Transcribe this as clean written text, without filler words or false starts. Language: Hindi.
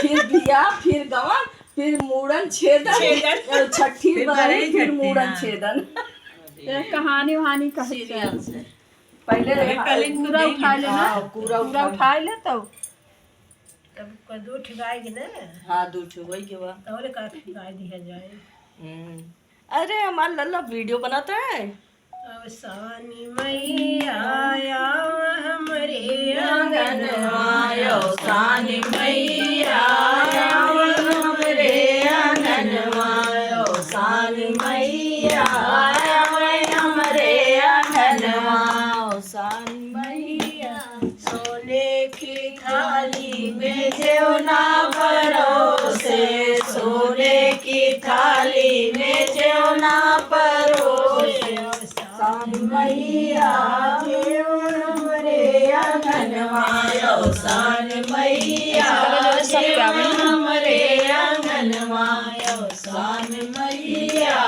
फिर बिया, फिर गवन, फिर मूड़न छेदन, छठी बरई, फिर मूड़न छेदन। कहानी वहानी कह सीरियल से पहले पूरा उठा लेना, पूरा पूरा उठा ले तो तब दूध ठिकाएगी ना। हाँ दूध वही के बाद और का ठिकाई दिया जाए। अरे हमारा लल्ला वीडियो बनाता है। अवसानी मैया आव हमरे आंगन आयो सानी मैया आव हमरे आंगन आयो सानी मैया आव हमरे आंगन आयो सानी मैया। सोने की थाली में जेवना परोसे, सोने की थाली में जेवना परोसे, सानी मैया हमरे आंगन आयो सानी मैया हमरे आंगन आयो सानी मैया